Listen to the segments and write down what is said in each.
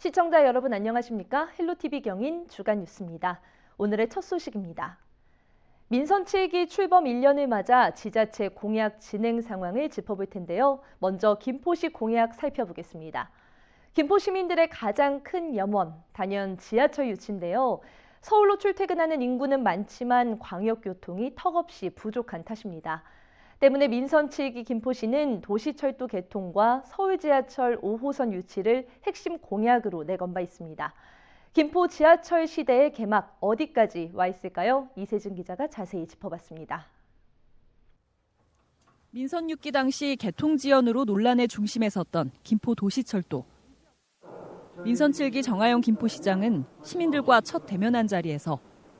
시청자 여러분 안녕하십니까? 헬로티비 경인 주간 뉴스입니다. 오늘의 첫 소식입니다. 민선 7기 출범 1년을 맞아 지자체 공약 진행 상황을 짚어볼 텐데요. 먼저 김포시 공약 살펴보겠습니다. 김포 시민들의 가장 큰 염원, 단연 지하철 유치인데요. 서울로 출퇴근하는 인구는 많지만 광역교통이 턱없이 부족한 탓입니다. 때문에 민선 7기 김포시는 도시철도 개통과 서울 지하철 5호선 유치를 핵심 공약으로 내건 바 있습니다. 김포 지하철 시대의 개막 어디까지 와 있을까요? 이세준 기자가 자세히 짚어봤습니다. 민선 6기 당시 개통 지연으로 논란의 중심에 섰던 김포 도시철도. 민선 7기 정하영 김포시장은 시민들과 첫 대면한 자리에서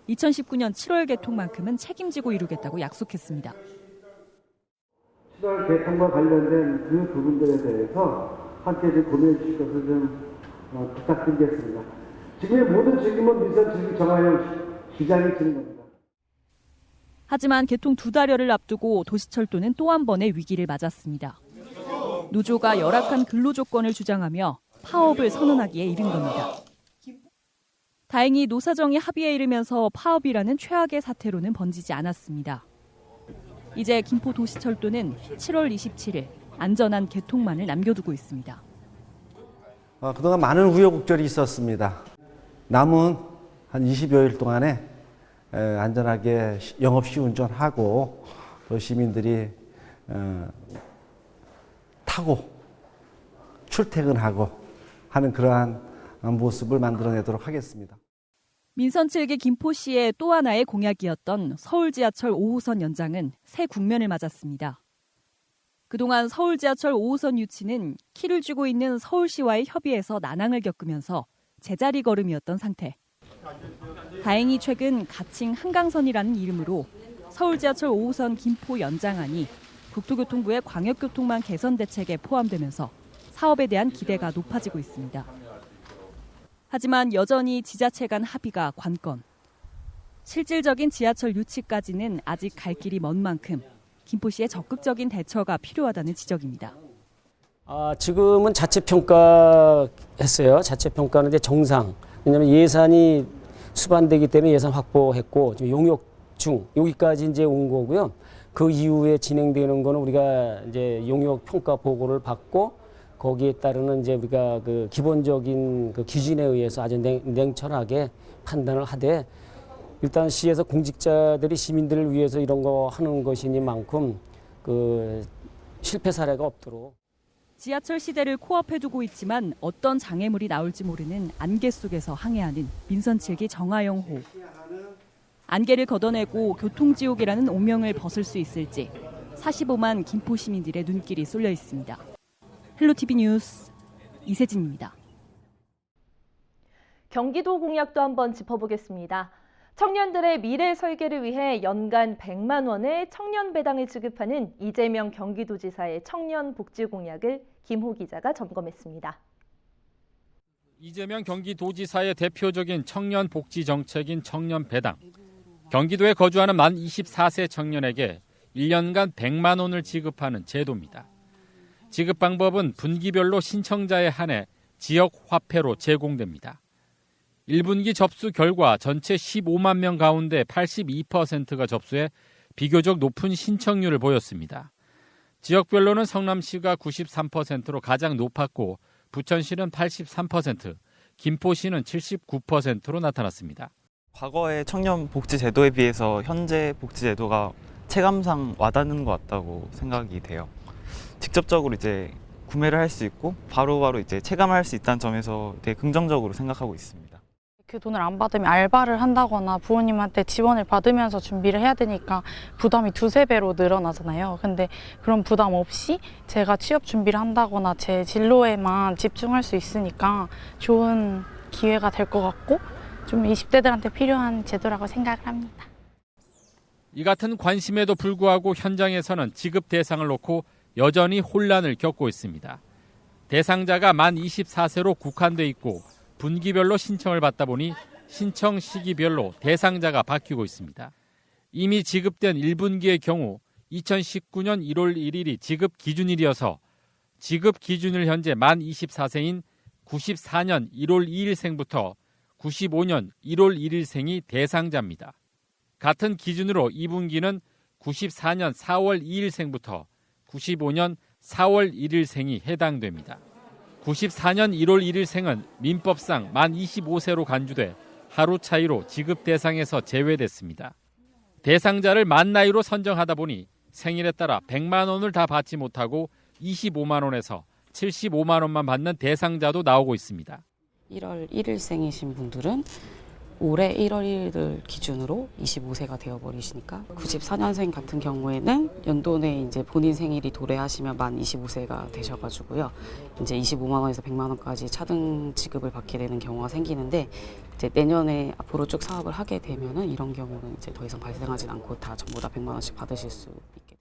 2019년 7월 개통만큼은 책임지고 이루겠다고 약속했습니다. 7월 개통과 관련된 그 부분들에 대해서 함께 좀 고민해 주실 것을 좀 부탁드리겠습니다. 지금의 모든 책임은 민선 7기 정하영 시장이 지는 겁니다. 하지만 개통 2달여를 앞두고 도시철도는 또 한 번의 위기를 맞았습니다. 노조가 열악한 근로 조건을 주장하며 파업을 선언하기에 이른 겁니다. 다행히 노사정이 합의에 이르면서 파업이라는 최악의 사태로는 번지지 않았습니다. 이제 김포 도시철도는 7월 27일 안전한 개통만을 남겨두고 있습니다. 그동안 많은 우여곡절이 있었습니다. 남은 한 20여일 동안에 안전하게 영업 시운전하고 또 시민들이 타고 출퇴근하고 하는 그러한 모습을 만들어내도록 하겠습니다. 민선 7기 김포시의 또 하나의 공약이었던 서울 지하철 5호선 연장은 새 국면을 맞았습니다. 그동안 서울 지하철 5호선 유치는 키를 쥐고 있는 서울시와의 협의에서 난항을 겪으면서 제자리 걸음이었던 상태. 다행히 최근 가칭 한강선이라는 이름으로 서울 지하철 5호선 김포 연장안이 국토교통부의 광역교통망 개선 대책에 포함되면서 사업에 대한 기대가 높아지고 있습니다. 하지만 여전히 지자체 간 합의가 관건. 실질적인 지하철 유치까지는 아직 갈 길이 먼 만큼 김포시의 적극적인 대처가 필요하다는 지적입니다. 지금은 자체 평가했어요. 자체 평가는 이제 정상. 왜냐하면 예산이 수반되기 때문에 예산 확보했고 지금 용역 중 여기까지 이제 온 거고요. 그 이후에 진행되는 거는 우리가 이제 용역 평가 보고를 받고 거기에 따르는 이제 우리가 그 기본적인 그 기준에 의해서 아주 냉철하게 판단을 하되 일단 시에서 공직자들이 시민들을 위해서 이런 거 하는 것이니만큼 그 실패 사례가 없도록. 지하철 시대를 코앞에 두고 있지만 어떤 장애물이 나올지 모르는 안개 속에서 항해하는 민선 7기 정하영호. 안개를 걷어내고 교통지옥이라는 오명을 벗을 수 있을지 45만 김포 시민들의 눈길이 쏠려 있습니다. 헬로티비 뉴스 이세진입니다. 경기도 공약도 한번 짚어보겠습니다. 청년들의 미래 설계를 위해 연간 100만 원의 청년 배당을 지급하는 이재명 경기도지사의 청년 복지 공약을 김호 기자가 점검했습니다. 이재명 경기도지사의 대표적인 청년 복지 정책인 청년 배당. 경기도에 거주하는 만 24세 청년에게 1년간 100만 원을 지급하는 제도입니다. 지급 방법은 분기별로 신청자에 한해 지역 화폐로 제공됩니다. 1분기 접수 결과 전체 15만 명 가운데 82%가 접수해 비교적 높은 신청률을 보였습니다. 지역별로는 성남시가 93%로 가장 높았고 부천시는 83%, 김포시는 79%로 나타났습니다. 과거의 청년 복지 제도에 비해서 현재 복지 제도가 체감상 와닿는 것 같다고 생각이 돼요. 직접적으로 이제 구매를 할 수 있고 바로바로 이제 체감할 수 있다는 점에서 되게 긍정적으로 생각하고 있습니다. 그 돈을 안 받으면 알바를 한다거나 부모님한테 지원을 받으면서 준비를 해야 되니까 부담이 2~3배로 늘어나잖아요. 근데 그런 부담 없이 제가 취업 준비를 한다거나 제 진로에만 집중할 수 있으니까 좋은 기회가 될 것 같고 좀 20대들한테 필요한 제도라고 생각을 합니다. 이 같은 관심에도 불구하고 현장에서는 지급 대상을 놓고 여전히 혼란을 겪고 있습니다. 대상자가 만 24세로 국한돼 있고 분기별로 신청을 받다 보니 신청 시기별로 대상자가 바뀌고 있습니다. 이미 지급된 1분기의 경우 2019년 1월 1일이 지급 기준일이어서 지급 기준일 현재 만 24세인 94년 1월 2일생부터 95년 1월 1일생이 대상자입니다. 같은 기준으로 2분기는 94년 4월 2일생부터 95년 4월 1일생이 해당됩니다. 94년 1월 1일생은 민법상 만 25세로 간주돼 하루 차이로 지급 대상에서 제외됐습니다. 대상자를 만 나이로 선정하다 보니 생일에 따라 100만 원을 다 받지 못하고 25만 원에서 75만 원만 받는 대상자도 나오고 있습니다. 1월 1일생이신 분들은 올해 1월 1일을 기준으로 25세가 되어버리시니까 94년생 같은 경우에는 연도 내에 이제 본인 생일이 도래하시면 만 25세가 되셔가지고요. 이제 25만 원에서 100만 원까지 차등 지급을 받게 되는 경우가 생기는데 이제 내년에 앞으로 쭉 사업을 하게 되면은 이런 경우는 이제 더 이상 발생하진 않고 다 전부 다 100만 원씩 받으실 수 있게.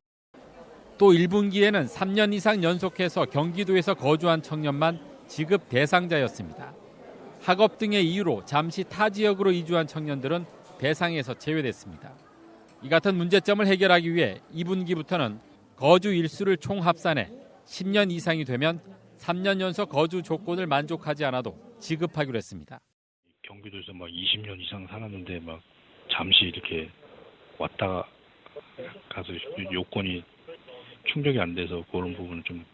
또 1분기에는 3년 이상 연속해서 경기도에서 거주한 청년만 지급 대상자였습니다. 학업 등의 이유로 잠시 타 지역으로 이주한 청년들은 대상에서 제외됐습니다. 이 같은 문제점을 해결하기 위해 2분기부터는 거주 일수를 총 합산해 10년 이상이 되면 3년 연속 거주 조건을 만족하지 않아도 지급하기로 했습니다. 경기도에서 막 20년 이상 살았는데 막 잠시 이렇게 왔다 가서 요건이 충족이 안 돼서 그런 부분은 좀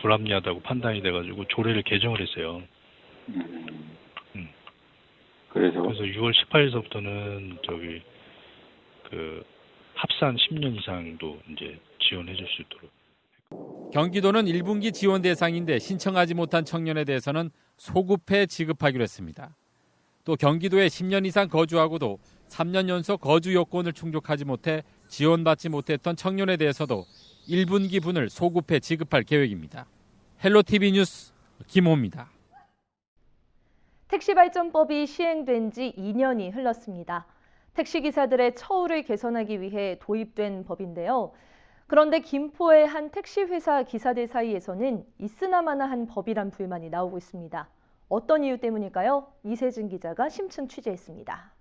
불합리하다고 판단이 돼가지고 조례를 개정을 했어요. 그래서 6월 18일서부터는 합산 10년 이상도 이제 지원해 줄 수 있도록. 경기도는 1분기 지원 대상인데 신청하지 못한 청년에 대해서는 소급해 지급하기로 했습니다. 또 경기도에 10년 이상 거주하고도 3년 연속 거주 요건을 충족하지 못해 지원받지 못했던 청년에 대해서도 1분기 분을 소급해 지급할 계획입니다. 헬로티비 뉴스 김호입니다. 택시발전법이 시행된 지 2년이 흘렀습니다. 택시기사들의 처우를 개선하기 위해 도입된 법인데요. 그런데 김포의 한 택시회사 기사들 사이에서는 있으나마나한 법이란 불만이 나오고 있습니다. 어떤 이유 때문일까요? 이세진 기자가 심층 취재했습니다.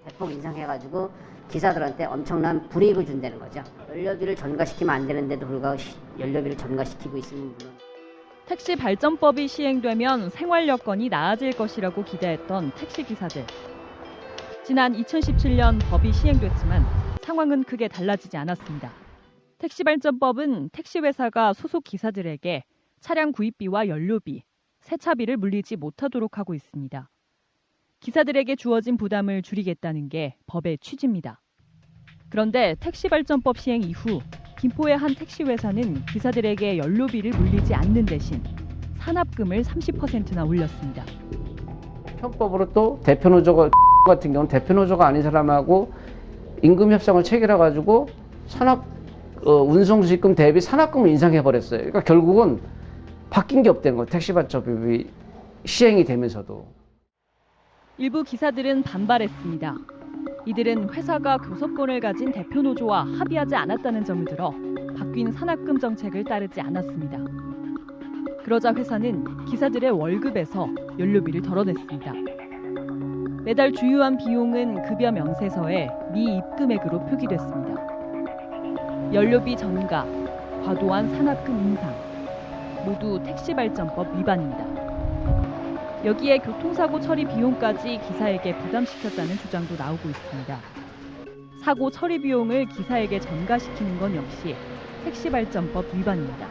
대폭 인상해가지고 기사들한테 엄청난 불이익을 준다는 거죠. 연료비를 전가시키면 안 되는데도 불구하고 연료비를 전가시키고 있으면 물론. 택시 발전법이 시행되면 생활 여건이 나아질 것이라고 기대했던 택시기사들. 지난 2017년 법이 시행됐지만 상황은 크게 달라지지 않았습니다. 택시 발전법은 택시회사가 소속 기사들에게 차량 구입비와 연료비, 세차비를 물리지 못하도록 하고 있습니다. 기사들에게 주어진 부담을 줄이겠다는 게 법의 취지입니다. 그런데 택시 발전법 시행 이후 김포의 한 택시회사는 기사들에게 연료비를 물리지 않는 대신 산업금을 30%나 올렸습니다. 편법으로 또 대표노조 같은 경우는 대표노조가 아닌 사람하고 임금 협상을 체결해가지고 운송수익금 대비 산업금을 인상해버렸어요. 그러니까 결국은 바뀐 게 없다는 거예요. 택시 발전법이 시행이 되면서도. 일부 기사들은 반발했습니다. 이들은 회사가 교섭권을 가진 대표노조와 합의하지 않았다는 점을 들어 바뀐 산업금 정책을 따르지 않았습니다. 그러자 회사는 기사들의 월급에서 연료비를 덜어냈습니다. 매달 주요한 비용은 급여 명세서에 미입금액으로 표기됐습니다. 연료비 전가, 과도한 산업금 인상, 모두 택시발전법 위반입니다. 여기에 교통사고 처리 비용까지 기사에게 부담시켰다는 주장도 나오고 있습니다. 사고 처리 비용을 기사에게 전가시키는 건 역시 택시발전법 위반입니다.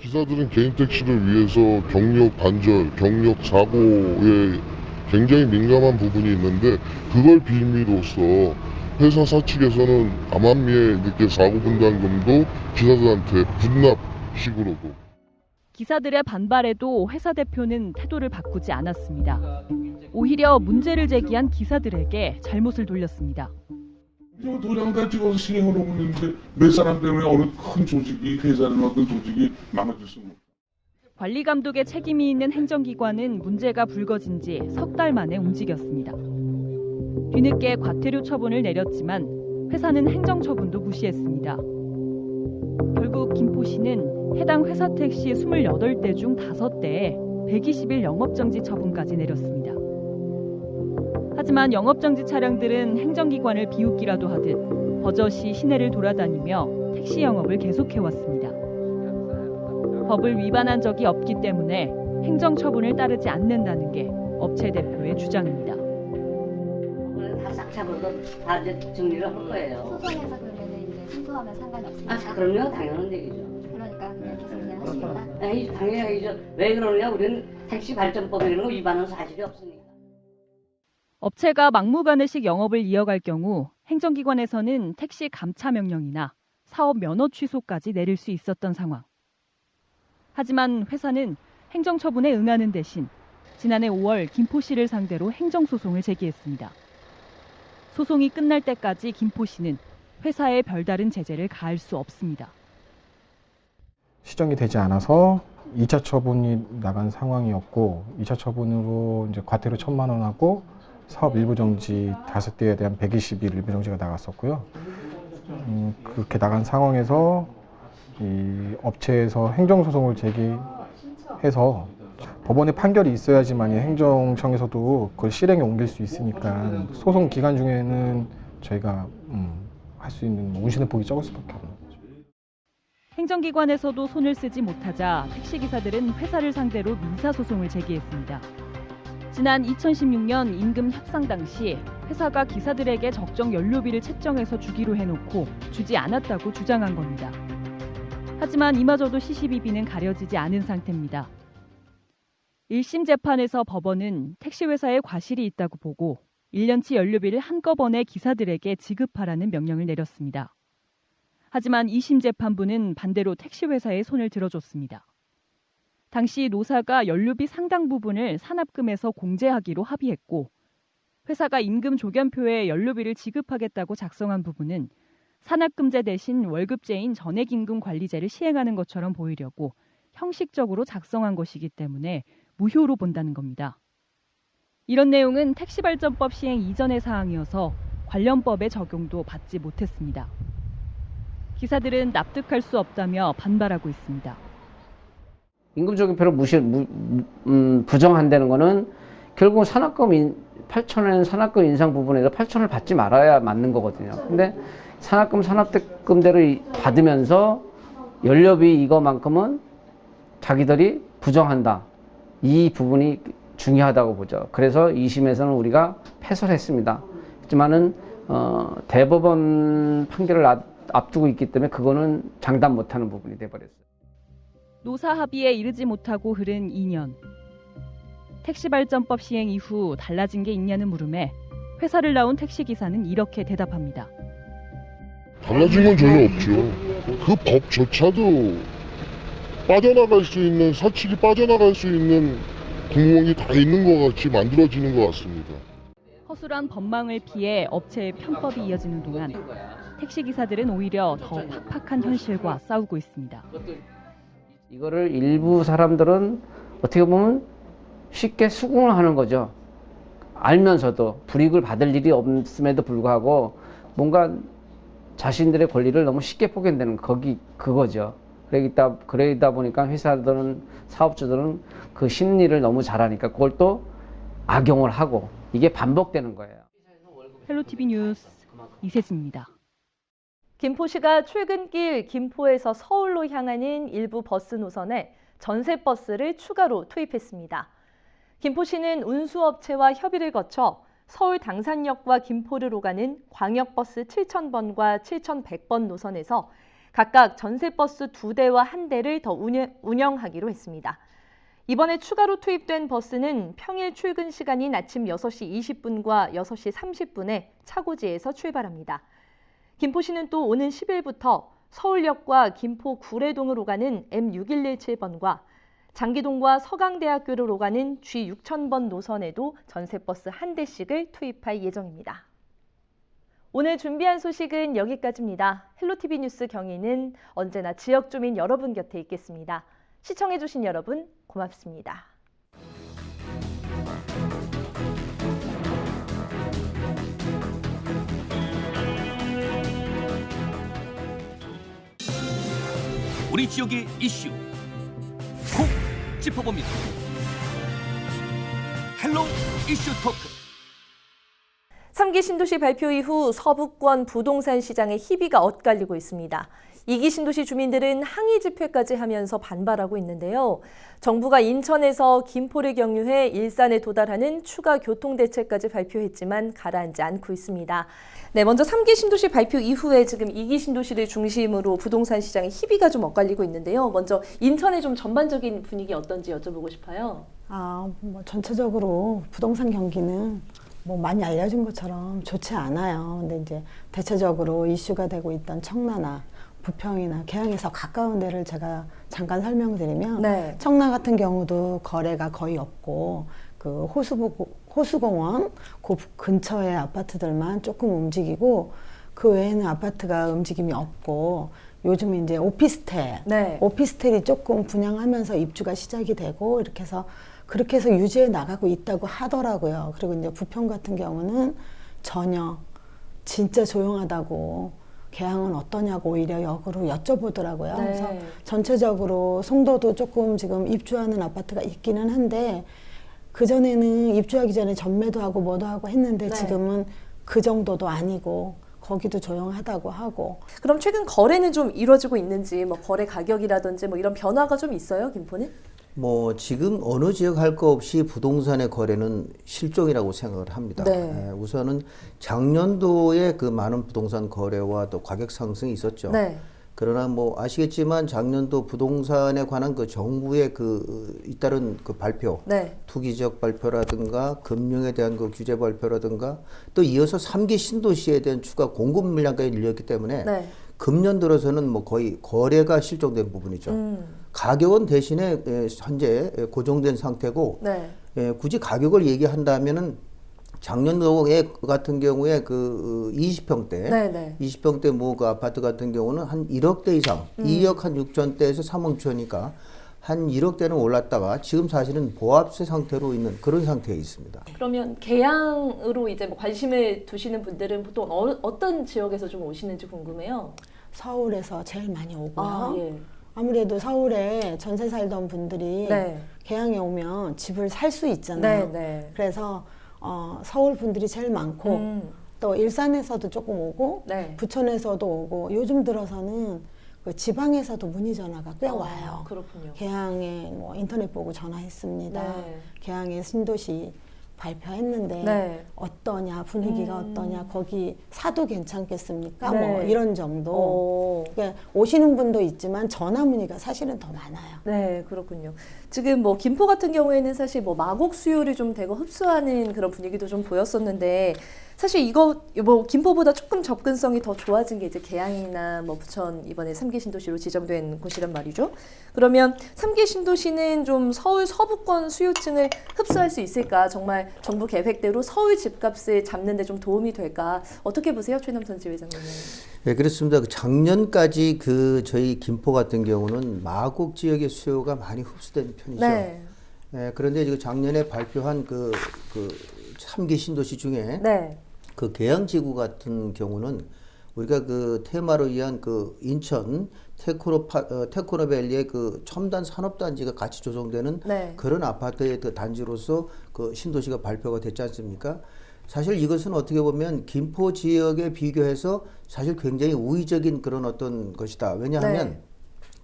기사들은 개인 택시를 위해서 경력 단절, 경력 사고에 굉장히 민감한 부분이 있는데 그걸 빌미로써 회사 사측에서는 암암리에 늦게 사고 분담금도 기사들한테 분납식으로도. 기사들의 반발에도 회사 대표는 태도를 바꾸지 않았습니다. 오히려 문제를 제기한 기사들에게 잘못을 돌렸습니다. 도장 다 찍어서 실행을 하고 있는데 몇 사람 때문에 어느 큰 조직이 회사나 어떤 조직이 망가질 수 없습니다. 관리 감독의 책임이 있는 행정기관은 문제가 불거진 지 석 달 만에 움직였습니다. 뒤늦게 과태료 처분을 내렸지만 회사는 행정처분도 무시했습니다. 결국 김포시는 해당 회사 택시 28대 중 5대에 120일 영업정지 처분까지 내렸습니다. 하지만 영업정지 차량들은 행정기관을 비웃기라도 하듯 버젓이 시내를 돌아다니며 택시 영업을 계속해왔습니다. 법을 위반한 적이 없기 때문에 행정처분을 따르지 않는다는 게 업체 대표의 주장입니다. 다 싹 잡아서 다 이제 정리를 할 거예요. 소송에서 그러면 이제 승소하면 상관이 없습니다. 아, 그럼요. 당연한 얘기죠. 그러니까 그냥 계속 그냥 하시겠다. 아니, 당연하죠. 왜 그러느냐? 우리는 택시 발전법에 이런 거 위반한 사실이 없으니까. 업체가 막무가내식 영업을 이어갈 경우 행정기관에서는 택시 감차 명령이나 사업 면허 취소까지 내릴 수 있었던 상황. 하지만 회사는 행정처분에 응하는 대신 지난해 5월 김포시를 상대로 행정소송을 제기했습니다. 소송이 끝날 때까지 김포시는 회사에 별다른 제재를 가할 수 없습니다. 시정이 되지 않아서 2차 처분이 나간 상황이었고 2차 처분으로 이제 과태료 1,000만 원 하고 사업 일부 정지 5대에 대한 120일 일부 정지가 나갔었고요. 그렇게 나간 상황에서 이 업체에서 행정소송을 제기해서 법원의 판결이 있어야지만 행정청에서도 그걸 실행에 옮길 수 있으니까 소송 기간 중에는 저희가 할 수 있는 운신의 폭이 적을 수밖에 없는 거죠. 행정기관에서도 손을 쓰지 못하자 택시기사들은 회사를 상대로 민사소송을 제기했습니다. 지난 2016년 임금 협상 당시 회사가 기사들에게 적정 연료비를 책정해서 주기로 해놓고 주지 않았다고 주장한 겁니다. 하지만 이마저도 시시비비는 가려지지 않은 상태입니다. 1심 재판에서 법원은 택시회사에 과실이 있다고 보고 1년치 연료비를 한꺼번에 기사들에게 지급하라는 명령을 내렸습니다. 하지만 2심 재판부는 반대로 택시회사에 손을 들어줬습니다. 당시 노사가 연료비 상당 부분을 산납금에서 공제하기로 합의했고 회사가 임금 조견표에 연료비를 지급하겠다고 작성한 부분은 산납금제 대신 월급제인 전액임금 관리제를 시행하는 것처럼 보이려고 형식적으로 작성한 것이기 때문에 무효로 본다는 겁니다. 이런 내용은 택시발전법 시행 이전의 사항이어서 관련 법의 적용도 받지 못했습니다. 기사들은 납득할 수 없다며 반발하고 있습니다. 임금 조건표를 부정한다는 거는 결국 8,000원 산납금 인상 부분에서 8,000원을 받지 말아야 맞는 거거든요. 근데 산납금대로 받으면서 연료비 이거만큼은 자기들이 부정한다. 이 부분이 중요하다고 보죠. 그래서 2심에서는 우리가 패소를 했습니다. 하지만은 대법원 판결을 앞두고 있기 때문에 그거는 장담 못하는 부분이 돼버렸어요. 노사 합의에 이르지 못하고 흐른 2년. 택시발전법 시행 이후 달라진 게 있냐는 물음에 회사를 나온 택시기사는 이렇게 대답합니다. 달라진 건 전혀 없죠. 그 법조차도 빠져나갈 수 있는, 사측이 빠져나갈 수 있는 구멍이 다 있는 것 같이 만들어지는 것 같습니다. 허술한 법망을 피해 업체의 편법이 이어지는 동안 택시기사들은 오히려 더 팍팍한 현실과 싸우고 있습니다. 이거를 일부 사람들은 어떻게 보면 쉽게 수긍을 하는 거죠. 알면서도 불이익을 받을 일이 없음에도 불구하고 뭔가 자신들의 권리를 너무 쉽게 포기한다는 그거죠. 그러다 보니까 회사들은, 사업주들은 그 심리를 너무 잘하니까 그걸 또 악용을 하고 이게 반복되는 거예요. 헬로티비 뉴스 이세진입니다. 김포시가 출근길 김포에서 서울로 향하는 일부 버스 노선에 전세버스를 추가로 투입했습니다. 김포시는 운수업체와 협의를 거쳐 서울 당산역과 김포를 오가는 광역버스 7,000번과 7,100번 노선에서 각각 전세버스 2대와 1대를 더 운영하기로 했습니다. 이번에 추가로 투입된 버스는 평일 출근 시간인 아침 6시 20분과 6시 30분에 차고지에서 출발합니다. 김포시는 또 오는 10일부터 서울역과 김포 구례동을 오가는 M6117번과 장기동과 서강대학교를 오가는 G6000번 노선에도 전세버스 1대씩을 투입할 예정입니다. 오늘 준비한 소식은 여기까지입니다. 헬로티비 뉴스 경위는 언제나 지역 주민 여러분 곁에 있겠습니다. 시청해주신 여러분 고맙습니다. 우리 지역의 이슈 콕 짚어봅니다. 헬로 이슈 토크. 3기 신도시 발표 이후 서북권 부동산 시장의 희비가 엇갈리고 있습니다. 2기 신도시 주민들은 항의 집회까지 하면서 반발하고 있는데요. 정부가 인천에서 김포를 경유해 일산에 도달하는 추가 교통대책까지 발표했지만 가라앉지 않고 있습니다. 네, 먼저 3기 신도시 발표 이후에 지금 2기 신도시를 중심으로 부동산 시장의 희비가 좀 엇갈리고 있는데요. 먼저 인천의 좀 전반적인 분위기 어떤지 여쭤보고 싶어요. 뭐 전체적으로 부동산 경기는 뭐 많이 알려진 것처럼 좋지 않아요. 근데 이제 대체적으로 이슈가 되고 있던 청라나 부평이나 계양에서 가까운 데를 제가 잠깐 설명드리면 네. 청라 같은 경우도 거래가 거의 없고 그 호수공원 그 근처의 아파트들만 조금 움직이고 그 외에는 아파트가 움직임이 없고 요즘 이제 오피스텔, 네. 오피스텔이 조금 분양하면서 입주가 시작이 되고 이렇게 해서 그렇게 해서 유지해 나가고 있다고 하더라고요. 그리고 이제 부평 같은 경우는 전혀 진짜 조용하다고 계양은 어떠냐고 오히려 역으로 여쭤보더라고요. 네. 그래서 전체적으로 송도도 조금 지금 입주하는 아파트가 있기는 한데 그전에는 입주하기 전에 전매도 하고 뭐도 하고 했는데 네. 지금은 그 정도도 아니고 거기도 조용하다고 하고. 그럼 최근 거래는 좀 이루어지고 있는지 뭐 거래 가격이라든지 뭐 이런 변화가 좀 있어요, 김포는? 뭐 지금 어느 지역 할 거 없이 부동산의 거래는 실종이라고 생각을 합니다. 네. 우선은 작년도에 그 많은 부동산 거래와 또 가격 상승이 있었죠. 네. 그러나 뭐 아시겠지만 작년도 부동산에 관한 그 정부의 그 잇따른 그 발표, 네. 투기적 발표라든가 금융에 대한 그 규제 발표라든가 또 이어서 3기 신도시에 대한 추가 공급 물량까지 늘렸기 때문에 네. 금년 들어서는 뭐 거의 거래가 실종된 부분이죠. 가격은 대신에 현재 고정된 상태고 네. 굳이 가격을 얘기한다면은 작년도에 같은 경우에 그 20평대, 네네. 20평대 뭐 그 아파트 같은 경우는 한 1억대 이상, 2억 한 6천대에서 3억 초니까 한 1억대는 올랐다가 지금 사실은 보합세 상태로 있는 그런 상태에 있습니다. 그러면 계양으로 이제 뭐 관심을 두시는 분들은 보통 어떤 지역에서 좀 오시는지 궁금해요. 서울에서 제일 많이 오고요. 예. 아무래도 서울에 전세 살던 분들이 네. 계양에 오면 집을 살 수 있잖아요. 네, 네. 그래서 서울 분들이 제일 많고 또 일산에서도 조금 오고 네. 부천에서도 오고 요즘 들어서는 그 지방에서도 문의 전화가 꽤 와요. 그렇군요. 계양에 뭐 인터넷 보고 전화했습니다. 네. 계양에 신도시 발표했는데 네. 어떠냐, 분위기가 어떠냐, 거기 사도 괜찮겠습니까? 네. 뭐 이런 정도. 그러니까 오시는 분도 있지만 전화 문의가 사실은 더 많아요. 네, 그렇군요. 지금 뭐 김포 같은 경우에는 사실 뭐 마곡 수요를 좀 대거 흡수하는 그런 분위기도 좀 보였었는데 사실 이거 뭐 김포보다 조금 접근성이 더 좋아진 게 이제 계양이나 뭐 부천 이번에 3기 신도시로 지정된 곳이란 말이죠. 그러면 3기 신도시는 좀 서울 서부권 수요층을 흡수할 수 있을까? 정말 정부 계획대로 서울 집값을 잡는 데 좀 도움이 될까? 어떻게 보세요, 최남선 지회장님은? 네, 그렇습니다. 저희 김포 같은 경우는 마곡 지역의 수요가 많이 흡수된 편이죠. 네. 그런데 지금 작년에 발표한 그 3기 신도시 중에 네. 그 계양지구 같은 경우는 우리가 그 테마로 위한 그 인천 테크노밸리의 그 첨단 산업단지가 같이 조성되는 네. 그런 아파트의 그 단지로서 그 신도시가 발표가 됐지 않습니까? 사실 이것은 어떻게 보면 김포 지역에 비교해서 사실 굉장히 우위적인 그런 어떤 것이다. 왜냐하면 네.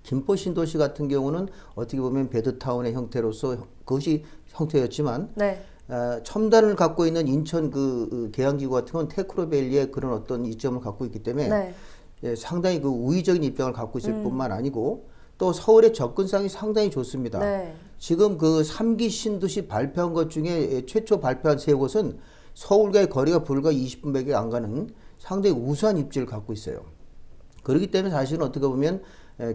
김포 신도시 같은 경우는 어떻게 보면 베드타운의 형태로서 그것이 형태였지만 네. 첨단을 갖고 있는 인천 그 계양지구 같은 건 테크노밸리의 그런 어떤 이점을 갖고 있기 때문에 네. 상당히 그 우위적인 입장을 갖고 있을 뿐만 아니고 또 서울의 접근성이 상당히 좋습니다. 네. 지금 그 3기 신도시 발표한 것 중에 최초 발표한 세 곳은 서울과의 거리가 불과 20분밖에 안 가는 상당히 우수한 입지를 갖고 있어요. 그렇기 때문에 사실은 어떻게 보면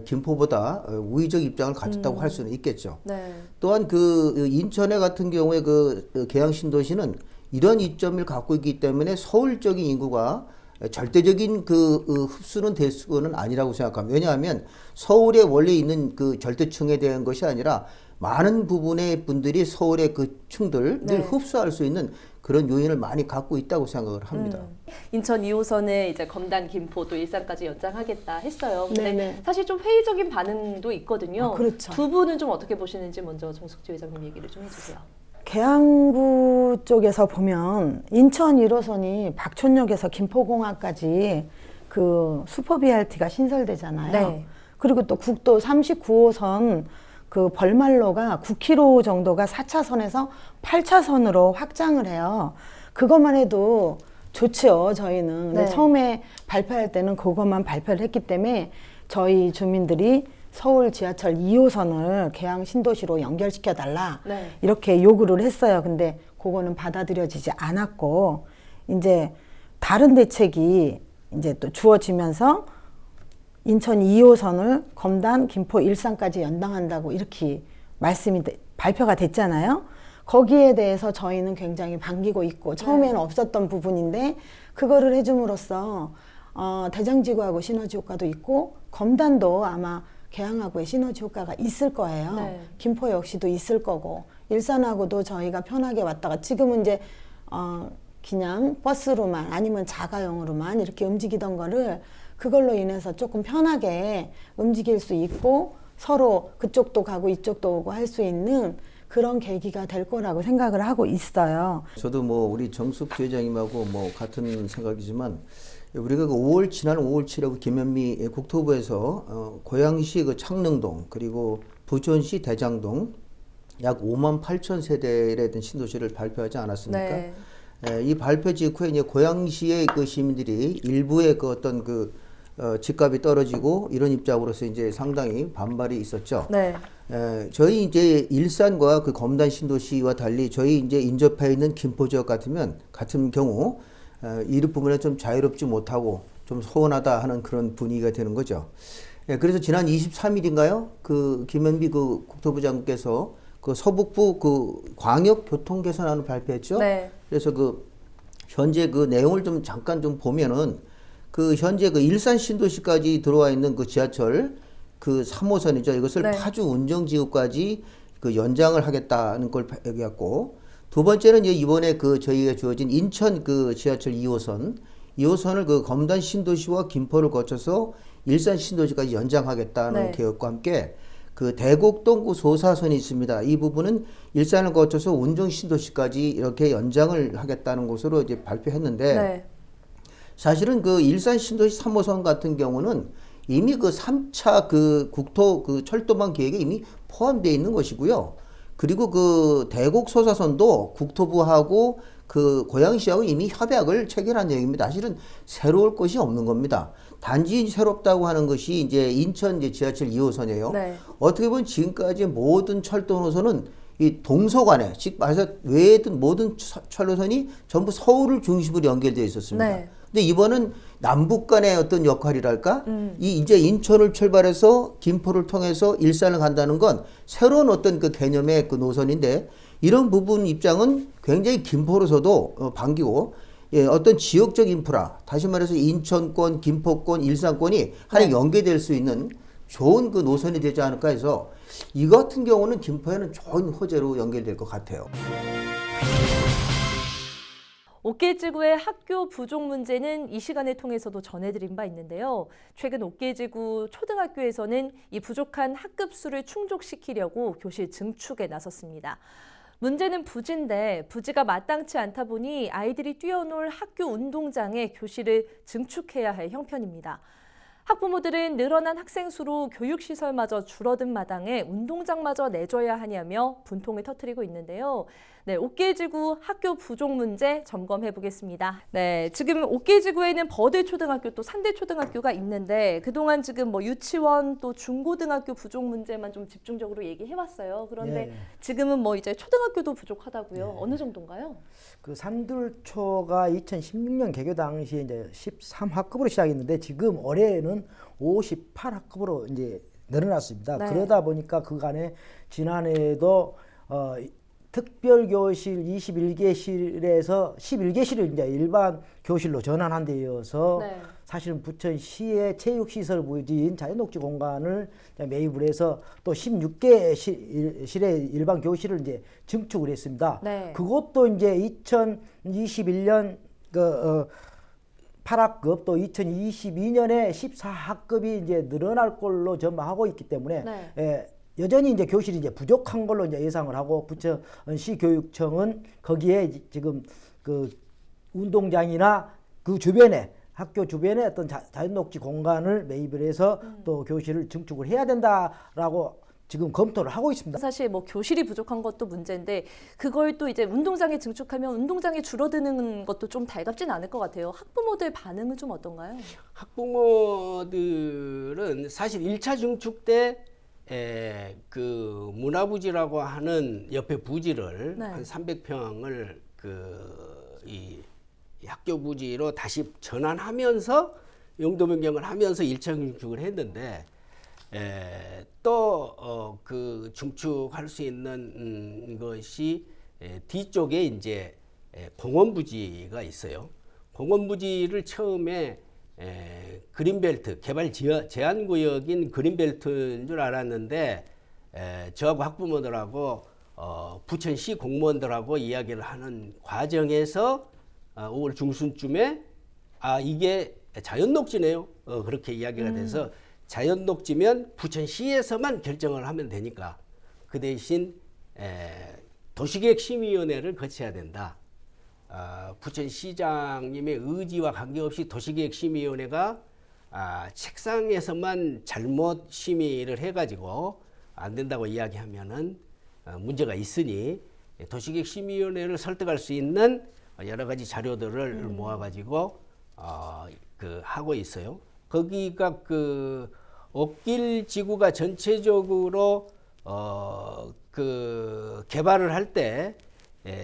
김포보다 우위적 입장을 가졌다고 할 수는 있겠죠. 네. 또한 그 인천에 같은 경우에 그 계양 신도시는 이런 이점을 갖고 있기 때문에 서울적인 인구가 절대적인 그 흡수는 될 수는 아니라고 생각합니다. 왜냐하면 서울에 원래 있는 그 절대층에 대한 것이 아니라 많은 부분의 분들이 서울의 그 층들을 네. 흡수할 수 있는 그런 요인을 많이 갖고 있다고 생각을 합니다. 인천 2호선을 이제 검단, 김포 또 일산까지 연장하겠다 했어요. 근데 네네. 사실 좀 회의적인 반응도 있거든요. 그렇죠. 두 분은 좀 어떻게 보시는지 먼저 정숙지 회장님 얘기를 좀 해주세요. 계양구 쪽에서 보면 인천 1호선이 박촌역에서 김포공항까지 그 슈퍼 BRT가 신설되잖아요. 네. 그리고 또 국도 39호선 그 벌말로가 9km 정도가 4차선에서 8차선으로 확장을 해요. 그것만 해도 좋죠, 저희는. 근데 네. 처음에 발표할 때는 그것만 발표를 했기 때문에 저희 주민들이 서울 지하철 2호선을 계양 신도시로 연결시켜 달라 네. 이렇게 요구를 했어요. 근데 그거는 받아들여지지 않았고 이제 다른 대책이 이제 또 주어지면서 인천 2호선을 검단, 김포, 일산까지 연장한다고 이렇게 발표가 됐잖아요. 거기에 대해서 저희는 굉장히 반기고 있고 처음에는 없었던 부분인데 그거를 해줌으로써 대장지구하고 시너지 효과도 있고 검단도 아마 계양하고의 시너지 효과가 있을 거예요. 네. 김포 역시도 있을 거고 일산하고도 저희가 편하게 왔다가 지금은 이제 그냥 버스로만 아니면 자가용으로만 이렇게 움직이던 거를 그걸로 인해서 조금 편하게 움직일 수 있고 서로 그쪽도 가고 이쪽도 오고 할 수 있는 그런 계기가 될 거라고 생각을 하고 있어요. 저도 뭐 우리 정숙 부회장님하고 뭐 같은 생각이지만 우리가 그 지난 5월 7일 김현미 국토부에서 고양시 그 창릉동 그리고 부천시 대장동 약 5만 8천 세대에 대한 신도시를 발표하지 않았습니까? 네. 이 발표 직후에 이제 고양시의 그 시민들이 일부의 그 어떤 그 집값이 떨어지고 이런 입장으로서 이제 상당히 반발이 있었죠. 네. 저희 이제 일산과 그 검단 신도시와 달리 저희 이제 인접해 있는 김포 지역 같은 경우 이 부분에 좀 자유롭지 못하고 좀 소원하다 하는 그런 분위기가 되는 거죠. 그래서 지난 23일인가요? 그 김현미 그 국토부 장관께서 그 서북부 그 광역 교통 개선안을 발표했죠. 네. 그래서 그 현재 그 내용을 좀 잠깐 좀 보면은 그 현재 그 일산 신도시까지 들어와 있는 그 지하철 그 3호선이죠. 이것을 네. 파주 운정지구까지 그 연장을 하겠다는 걸 얘기했고, 두 번째는 이제 이번에 그 저희가 주어진 인천 그 지하철 2호선을 그 검단 신도시와 김포를 거쳐서 일산 신도시까지 연장하겠다는 네. 계획과 함께 그 대곡동 그 소사선이 있습니다. 이 부분은 일산을 거쳐서 운정 신도시까지 이렇게 연장을 하겠다는 것으로 이제 발표했는데, 네. 사실은 그 일산 신도시 3호선 같은 경우는 이미 그 3차 그 국토 그 철도망 계획에 이미 포함되어 있는 것이고요. 그리고 그 대곡 소사선도 국토부하고 그 고양시하고 이미 협약을 체결한 내용입니다. 사실은 새로울 것이 없는 겁니다. 단지 새롭다고 하는 것이 이제 인천 이제 지하철 2호선이에요. 네. 어떻게 보면 지금까지 모든 철도 노선은 이 동서간에, 즉 말해서 외든 모든 철도선이 전부 서울을 중심으로 연결되어 있었습니다. 네. 근데 이번은 남북 간의 어떤 역할이랄까? 이제 인천을 출발해서 김포를 통해서 일산을 간다는 건 새로운 어떤 그 개념의 그 노선인데, 이런 부분 입장은 굉장히 김포로서도 반기고, 예, 어떤 지역적 인프라, 다시 말해서 인천권, 김포권, 일산권이 하나에 연계될 수 있는 좋은 그 노선이 되지 않을까 해서 이 같은 경우는 김포에는 좋은 호재로 연결될 것 같아요. 옥계지구의 학교 부족 문제는 이 시간을 통해서도 전해드린 바 있는데요. 최근 옥계지구 초등학교에서는 이 부족한 학급 수를 충족시키려고 교실 증축에 나섰습니다. 문제는 부지인데 부지가 마땅치 않다 보니 아이들이 뛰어놀 학교 운동장에 교실을 증축해야 할 형편입니다. 학부모들은 늘어난 학생 수로 교육시설마저 줄어든 마당에 운동장마저 내줘야 하냐며 분통을 터뜨리고 있는데요. 네, 옥계지구 학교 부족 문제 점검해 보겠습니다. 네, 지금 옥계지구에는 버들초등학교 또 산대초등학교가 있는데 그동안 지금 뭐 유치원 또 중고등학교 부족 문제만 좀 집중적으로 얘기해 왔어요. 그런데 네. 지금은 뭐 이제 초등학교도 부족하다고요. 어느 정도인가요? 그 산들초가 2016년 개교 당시에 이제 13학급으로 시작했는데 지금 올해는 58학급으로 이제 늘어났습니다. 네. 그러다 보니까 그간에 지난해에도 특별교실 21개실에서 11개실을 이제 일반 교실로 전환한 데여서 네. 사실은 부천시의 체육시설 부지인 자연녹지 공간을 매입을 해서 또 16개 실의 일반 교실을 이제 증축을 했습니다. 네. 그것도 이제 2021년 8학급 또 2022년에 14학급이 이제 늘어날 걸로 전망하고 있기 때문에 네. 여전히 이제 교실이 이제 부족한 걸로 이제 예상을 하고 부천시 교육청은 거기에 지금 그 운동장이나 그 주변에 학교 주변에 어떤 자연녹지 공간을 매입을 해서 또 교실을 증축을 해야 된다라고 지금 검토를 하고 있습니다. 사실 뭐 교실이 부족한 것도 문제인데 그걸 또 이제 운동장에 증축하면 운동장이 줄어드는 것도 좀 달갑진 않을 것 같아요. 학부모들 반응은 좀 어떤가요? 학부모들은 사실 1차 증축 때 그 문화부지라고 하는 옆에 부지를 네. 한 300평을 이 학교 부지로 다시 전환하면서 용도 변경을 하면서 1차 증축을 했는데 또 그 증축할 수 있는 것이 뒤쪽에 이제 공원 부지가 있어요. 공원 부지를 처음에 그린벨트 개발 제한 구역인 그린벨트인 줄 알았는데 저하고 학부모들하고 부천시 공무원들하고 이야기를 하는 과정에서 5월 중순쯤에 이게 자연녹지네요. 그렇게 이야기가 돼서 자연녹지면 부천시에서만 결정을 하면 되니까 그 대신 도시계획심의위원회를 거쳐야 된다. 부천시장님의 의지와 관계없이 도시계획심의위원회가 책상에서만 잘못 심의를 해가지고 안 된다고 이야기하면은 문제가 있으니 도시계획심의위원회를 설득할 수 있는 여러 가지 자료들을 모아가지고 하고 있어요. 거기가 그 옥길 지구가 전체적으로 개발을 할 때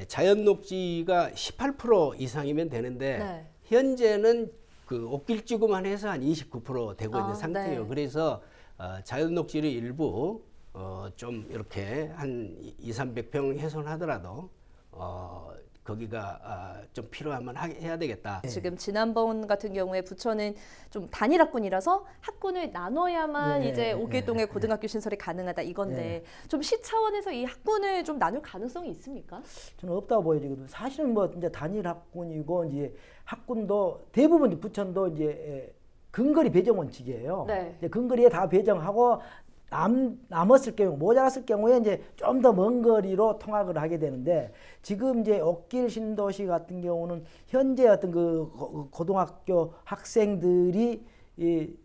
자연녹지가 18% 이상이면 되는데 네. 현재는 그 옥길 지구만 해서 한 29% 되고 있는 상태예요. 네. 그래서 자연녹지를 일부 좀 이렇게 한 200~300평 훼손하더라도 거기가 좀 필요하면 해야 되겠다. 지금 지난번 같은 경우에 부천은 좀 단일 학군이라서 학군을 나눠야만 네, 이제 오길동의 고등학교 신설이 가능하다 이건데 좀 시 차원에서 이 학군을 좀 나눌 가능성이 있습니까? 저는 없다고 보여지거든요. 사실은 뭐 이제 단일 학군이고 이제 학군도 대부분 이제 부천도 이제 근거리 배정 원칙이에요. 네. 이제 근거리에 다 배정하고 남았을 경우 모자랐을 경우에 이제 좀 더 먼 거리로 통학을 하게 되는데 지금 이제 옥길 신도시 같은 경우는 현재 어떤 그 고등학교 학생들이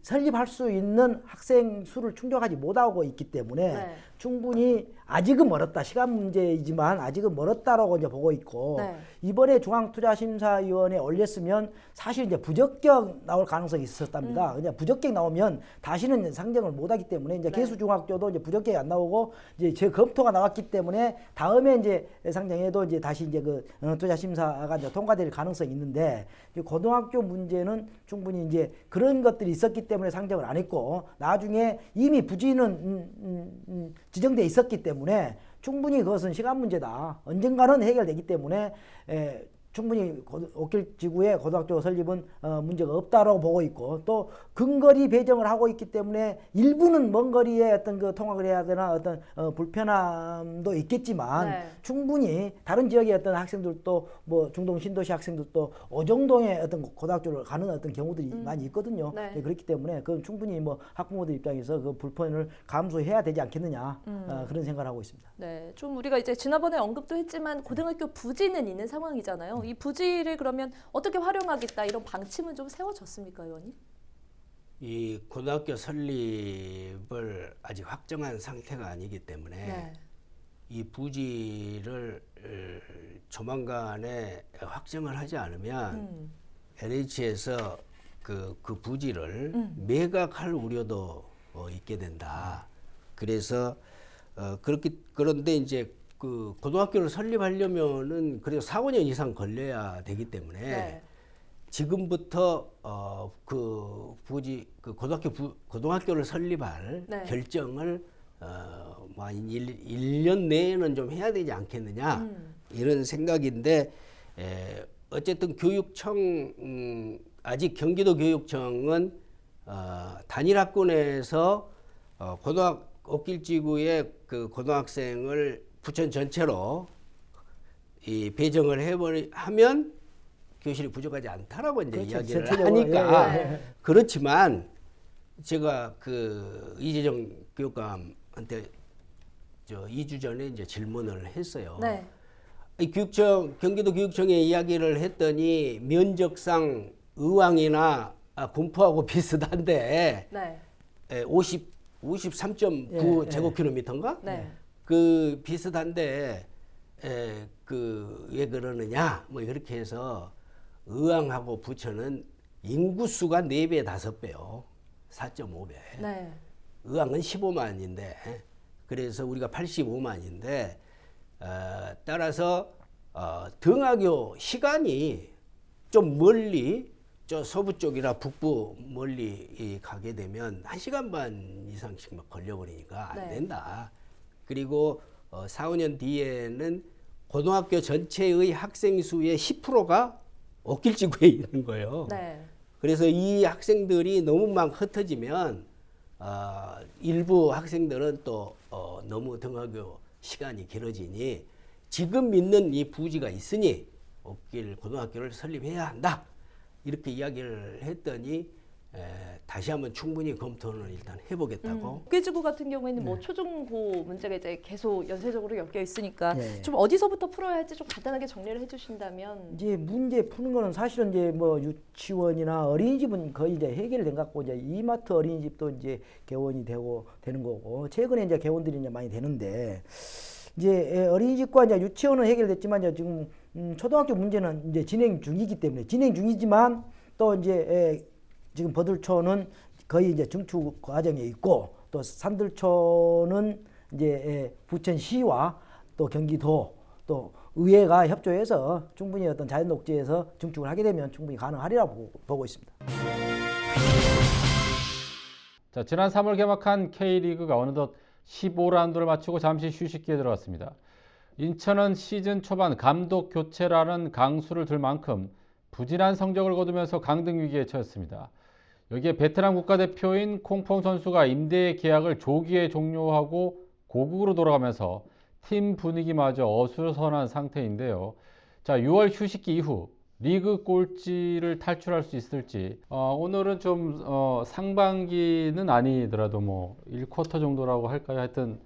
설립할 수 있는 학생 수를 충족하지 못하고 있기 때문에 네. 충분히 아직은 멀었다. 시간 문제이지만 아직은 멀었다라고 이제 보고 있고 네. 이번에 중앙투자심사위원회에 올렸으면 사실 이제 부적격 나올 가능성이 있었답니다. 그냥 부적격 나오면 다시는 상정을 못하기 때문에 이제 네. 개수중학교도 이제 부적격이 안 나오고 이제 재검토가 나왔기 때문에 다음에 이제 상정해도 이제 다시 이제 그 투자심사가 이제 통과될 가능성이 있는데 이제 고등학교 문제는 충분히 이제 그런 것들이 있었기 때문에 상정을 안 했고 나중에 이미 부지는 지정돼 있었기 때문에 충분히 그것은 시간 문제다. 언젠가는 해결되기 때문에 충분히 옥길 지구의 고등학교 설립은 문제가 없다라고 보고 있고 또 근거리 배정을 하고 있기 때문에 일부는 먼 거리에 어떤 그 통학을 해야 되나 어떤 불편함도 있겠지만 네. 충분히 다른 지역의 어떤 학생들도 뭐 중동 신도시 학생들도 오정동의 어떤 고등학교를 가는 어떤 경우들이 많이 있거든요. 네. 그렇기 때문에 그건 충분히 뭐 학부모들 입장에서 그 불편을 감수해야 되지 않겠느냐 그런 생각을 하고 있습니다. 네, 좀 우리가 이제 지난번에 언급도 했지만 고등학교 부지는 있는 상황이잖아요. 이 부지를 그러면 어떻게 활용하겠다 이런 방침은 좀 세워졌습니까, 의원님? 이 고등학교 설립을 아직 확정한 상태가 아니기 때문에 네. 이 부지를 조만간에 확정을 하지 않으면 LH에서 그 부지를 매각할 우려도 있게 된다. 그래서 그런데 이제 그 고등학교를 설립하려면은 그래도 4~5년 이상 걸려야 되기 때문에 네. 지금부터 그 부지 그 고등학교를 설립할 네. 결정을 뭐 한 1년 내에는 좀 해야 되지 않겠느냐 이런 생각인데 어쨌든 교육청 아직 경기도 교육청은 단일학군에서 옥길지구의 그 고등학생을 부천 전체로 이 배정을 하면 교실이 부족하지 않다라고 이제 그렇죠. 이야기를 전체적으로, 하니까 예. 그렇지만 제가 그 이재정 교육감한테 2주 전에 이제 질문을 했어요. 네. 이 경기도 교육청에 이야기를 했더니 면적상 의왕이나 군포하고 비슷한데 네. 53.9 예, 제곱킬로미터인가? 네. 그 비슷한데 왜 그러느냐? 뭐 이렇게 해서 의왕하고 부천은 인구수가 4배, 5배요. 4.5배. 네. 의왕은 15만인데 그래서 우리가 85만인데 따라서 등하교 시간이 좀 멀리 저 서부 쪽이나 북부 멀리 가게 되면 1시간 반 이상씩 막 걸려버리니까 안 네. 된다. 그리고 4, 5년 뒤에는 고등학교 전체의 학생 수의 10%가 옥길지구에 있는 거예요. 네. 그래서 이 학생들이 너무 막 흩어지면 일부 학생들은 또 너무 등하교 시간이 길어지니 지금 있는 이 부지가 있으니 옥길 고등학교를 설립해야 한다. 이렇게 이야기를 했더니 다시 한번 충분히 검토는 일단 해보겠다고. 옥길지구 같은 경우에는 뭐 초중고 문제가 이제 계속 연쇄적으로 엮여 있으니까 네. 좀 어디서부터 풀어야 할지 좀 간단하게 정리를 해주신다면. 이제 문제 푸는 거는 사실은 이제 뭐 유치원이나 어린이집은 거의 이제 해결된 것 같고 이제 이마트 어린이집도 이제 개원이 되는 거고 최근에 이제 개원들이 이제 많이 되는데 이제 어린이집과 이제 유치원은 해결됐지만 이제 지금 초등학교 문제는 이제 진행 중이기 때문에 진행 중이지만 또 이제 지금 버들초는 거의 이제 증축 과정에 있고 또 산들초는 이제 부천시와 또 경기도 또 의회가 협조해서 충분히 어떤 자연 녹지에서 증축을 하게 되면 충분히 가능하리라고 보고 있습니다. 자, 지난 3월 개막한 K리그가 어느덧 15라운드를 마치고 잠시 휴식기에 들어갔습니다. 인천은 시즌 초반 감독 교체라는 강수를 들 만큼 부진한 성적을 거두면서 강등 위기에 처했습니다. 여기에 베테랑 국가대표인 콩펑 선수가 임대 계약을 조기에 종료하고 고국으로 돌아가면서 팀 분위기마저 어수선한 상태인데요. 자, 6월 휴식기 이후 리그 꼴찌를 탈출할 수 있을지 오늘은 좀 상반기는 아니더라도 뭐 1쿼터 정도라고 할까요? 하여튼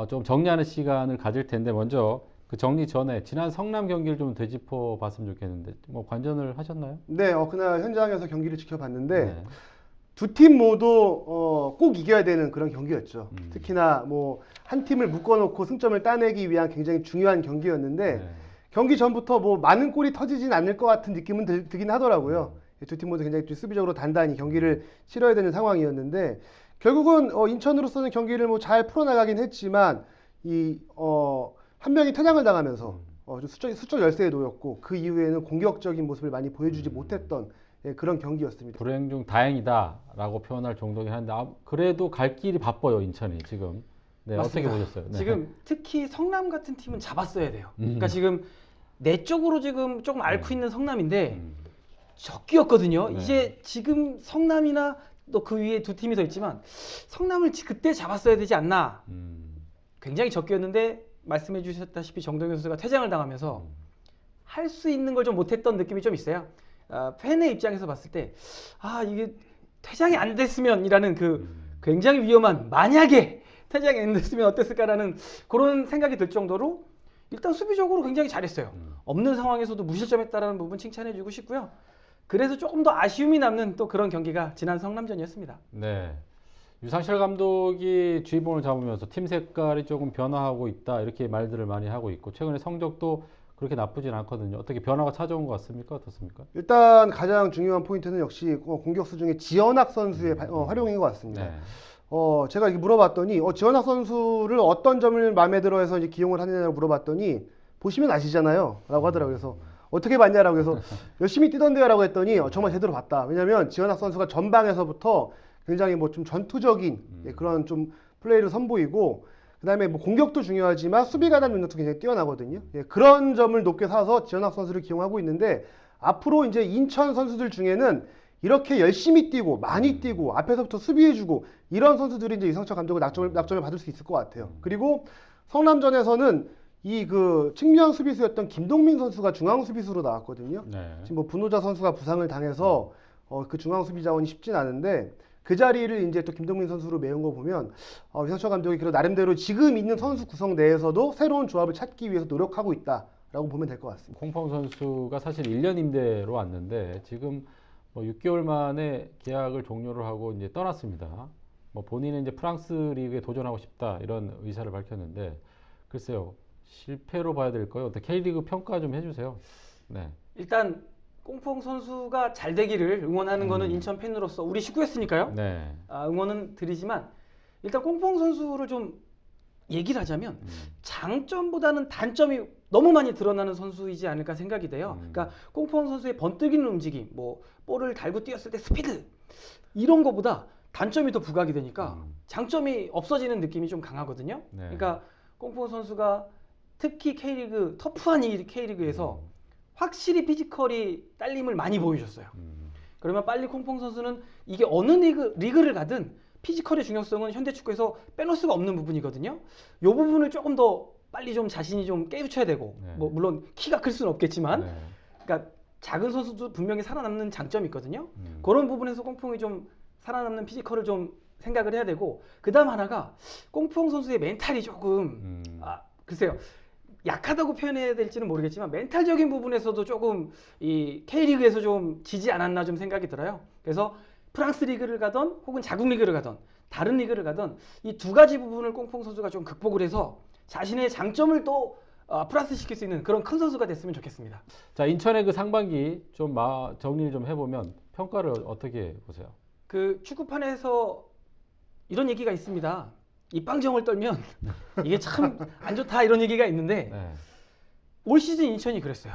좀 정리하는 시간을 가질 텐데 먼저 그 정리 전에 지난 성남 경기를 좀 되짚어 봤으면 좋겠는데 뭐 관전을 하셨나요? 네, 그날 현장에서 경기를 지켜봤는데 네. 두 팀 모두 꼭 이겨야 되는 그런 경기였죠. 특히나 뭐 한 팀을 묶어놓고 승점을 따내기 위한 굉장히 중요한 경기였는데 네. 경기 전부터 뭐 많은 골이 터지진 않을 것 같은 느낌은 들긴 하더라고요. 두 팀 모두 굉장히 수비적으로 단단히 경기를 치러야 되는 상황이었는데 결국은 인천으로서는 경기를 뭐 잘 풀어나가긴 했지만 한 명이 퇴장을 당하면서 좀 수적 열세에 놓였고 그 이후에는 공격적인 모습을 많이 보여주지 못했던 그런 경기였습니다. 불행 중 다행이다라고 표현할 정도긴 한데 그래도 갈 길이 바빠요, 인천이 지금. 네, 어떻게 맞습니다. 보셨어요? 네. 지금 특히 성남 같은 팀은 잡았어야 돼요. 그러니까 지금 내적으로 지금 조금 앓고 있는 성남인데 적기였거든요. 네. 이제 지금 성남이나 또 그 위에 두 팀이 더 있지만 성남을 그때 잡았어야 되지 않나. 굉장히 적기였는데 말씀해 주셨다시피 정동현 선수가 퇴장을 당하면서 할 수 있는 걸 좀 못했던 느낌이 좀 있어요. 팬의 입장에서 봤을 때 이게 퇴장이 안 됐으면이라는 그 굉장히 위험한 만약에 퇴장이 안 됐으면 어땠을까라는 그런 생각이 들 정도로 일단 수비적으로 굉장히 잘했어요. 없는 상황에서도 무실점했다라는 부분 칭찬해주고 싶고요. 그래서 조금 더 아쉬움이 남는 또 그런 경기가 지난 성남전이었습니다. 네. 유상철 감독이 주의봉을 잡으면서 팀 색깔이 조금 변화하고 있다 이렇게 말들을 많이 하고 있고 최근에 성적도 그렇게 나쁘진 않거든요. 어떻게 변화가 찾아온 것 같습니까? 어떻습니까? 일단 가장 중요한 포인트는 역시 공격수 중에 지현학 선수의 활용인 것 같습니다. 네. 제가 이렇게 물어봤더니 지현학 선수를 어떤 점을 마음에 들어해서 이제 기용을 하느냐고 물어봤더니 보시면 아시잖아요 라고 하더라고요. 그래서 어떻게 봤냐라고 해서 열심히 뛰던데요 라고 했더니 정말 제대로 봤다. 왜냐하면 지현학 선수가 전방에서부터 굉장히 뭐 좀 전투적인 그런 좀 플레이를 선보이고 그다음에 뭐 공격도 중요하지만 수비 가담 능력도 굉장히 뛰어나거든요. 그런 점을 높게 사서 지현학 선수를 기용하고 있는데 앞으로 이제 인천 선수들 중에는 이렇게 열심히 뛰고 많이 뛰고 앞에서부터 수비해주고 이런 선수들이 이제 유상철 감독의 낙점을 받을 수 있을 것 같아요. 그리고 성남전에서는 이 그 측면 수비수였던 김동민 선수가 중앙 수비수로 나왔거든요. 네. 지금 뭐 분호자 선수가 부상을 당해서 그 중앙 수비 자원이 쉽진 않은데 그 자리를 이제 또 김동민 선수로 메운 거 보면 유상철 감독이 그래도 나름대로 지금 있는 선수 구성 내에서도 새로운 조합을 찾기 위해서 노력하고 있다라고 보면 될 것 같습니다. 콩펑 선수가 사실 1년 임대로 왔는데 지금 뭐 6개월 만에 계약을 종료를 하고 이제 떠났습니다. 뭐 본인은 이제 프랑스 리그에 도전하고 싶다 이런 의사를 밝혔는데 글쎄요 실패로 봐야 될까요? 어떻게 K리그 평가 좀 해주세요. 네. 일단 꽁퐁 선수가 잘 되기를 응원하는 거는 인천 팬으로서 우리 식구였으니까요. 네. 응원은 드리지만 일단 꽁퐁 선수를 좀 얘기를 하자면 장점보다는 단점이 너무 많이 드러나는 선수이지 않을까 생각이 돼요. 그러니까 꽁퐁 선수의 번뜩이는 움직임, 뭐 볼을 달고 뛰었을 때 스피드 이런 거보다 단점이 더 부각이 되니까 장점이 없어지는 느낌이 좀 강하거든요. 네. 그러니까 꽁퐁 선수가 특히 K리그 터프한 이 K리그에서 확실히 피지컬이 딸림을 많이 보여줬어요. 그러면 빨리 꽁퐁 선수는 이게 어느 리그를 가든 피지컬의 중요성은 현대 축구에서 빼놓을 수가 없는 부분이거든요. 이 부분을 조금 더 빨리 좀 자신이 좀 깨우쳐야 되고, 뭐 물론 키가 클 수는 없겠지만, 그러니까 작은 선수도 분명히 살아남는 장점이 있거든요. 그런 부분에서 꽁퐁이 좀 살아남는 피지컬을 좀 생각을 해야 되고, 그다음 하나가 꽁퐁 선수의 멘탈이 조금 글쎄요. 약하다고 표현해야 될지는 모르겠지만 멘탈적인 부분에서도 조금 이 K리그에서 좀 지지 않았나 좀 생각이 들어요. 그래서 프랑스 리그를 가던 혹은 자국 리그를 가던 다른 리그를 가던 이 두 가지 부분을 꽁퐁 선수가 좀 극복을 해서 자신의 장점을 또 플러스 시킬 수 있는 그런 큰 선수가 됐으면 좋겠습니다. 자 인천의 그 상반기 좀 정리를 좀 해보면 평가를 어떻게 보세요? 그 축구판에서 이런 얘기가 있습니다. 입방정을 떨면 이게 참 안 좋다 이런 얘기가 있는데 올 시즌 인천이 그랬어요.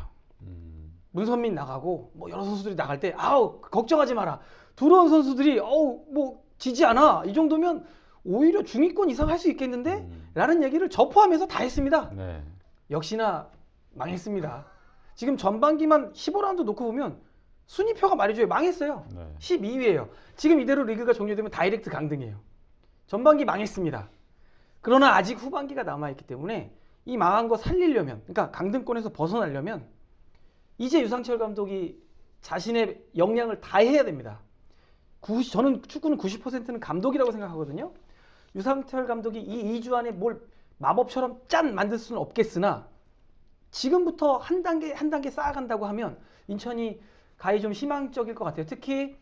문선민 나가고 뭐 여러 선수들이 나갈 때 아우 걱정하지 마라. 들어온 선수들이 뭐 지지 않아. 이 정도면 오히려 중위권 이상 할 수 있겠는데? 라는 얘기를 저 포함해서 다 했습니다. 네. 역시나 망했습니다. 지금 전반기만 15라운드 놓고 보면 순위표가 말해줘요. 망했어요. 12위예요. 지금 이대로 리그가 종료되면 다이렉트 강등이에요. 전반기 망했습니다. 그러나 아직 후반기가 남아있기 때문에 이 망한 거 살리려면, 그러니까 강등권에서 벗어나려면 이제 유상철 감독이 자신의 역량을 다해야 됩니다. 저는 축구는 90%는 감독이라고 생각하거든요. 유상철 감독이 이 2주 안에 뭘 마법처럼 짠 만들 수는 없겠으나 지금부터 한 단계 쌓아간다고 하면 인천이 가히 좀 희망적일 것 같아요. 특히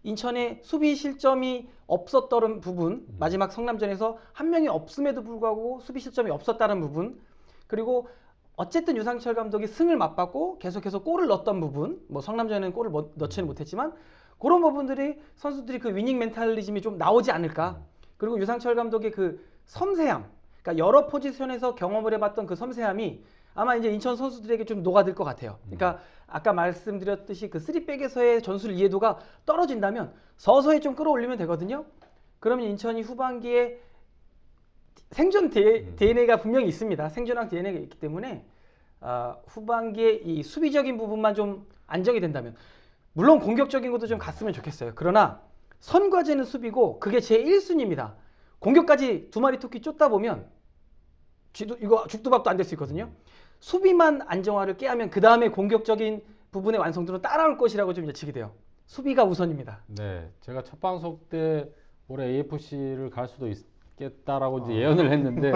인천의 수비 실점이 없었던 부분, 마지막 성남전에서 한 명이 없음에도 불구하고 수비 실점이 없었다는 부분, 그리고 어쨌든 유상철 감독이 승을 맛봤고 계속해서 골을 넣었던 부분, 뭐 성남전에는 골을 넣지는 못했지만 그런 부분들이 선수들이 그 위닝 멘탈리즘이 좀 나오지 않을까. 그리고 유상철 감독의 그 섬세함, 그러니까 여러 포지션에서 경험을 해봤던 그 섬세함이 아마 이제 인천 선수들에게 좀 녹아들 것 같아요. 그러니까 아까 말씀드렸듯이 그 3백에서의 전술 이해도가 떨어진다면 서서히 좀 끌어올리면 되거든요. 그러면 인천이 후반기에 생존 DNA가 분명히 있습니다. 생존형 DNA가 있기 때문에 후반기에 이 수비적인 부분만 좀 안정이 된다면 물론 공격적인 것도 좀 갔으면 좋겠어요. 그러나 선과제는 수비고 그게 제 1순위입니다. 공격까지 두 마리 토끼 쫓다 보면 이거 죽도 밥도 안 될 수 있거든요. 수비만 안정화를 깨하면 그 다음에 공격적인 부분의 완성도는 따라올 것이라고 좀 예측이 돼요. 수비가 우선입니다. 네, 제가 첫 방송 때 올해 AFC를 갈 수도 있겠다라고 이제 예언을 했는데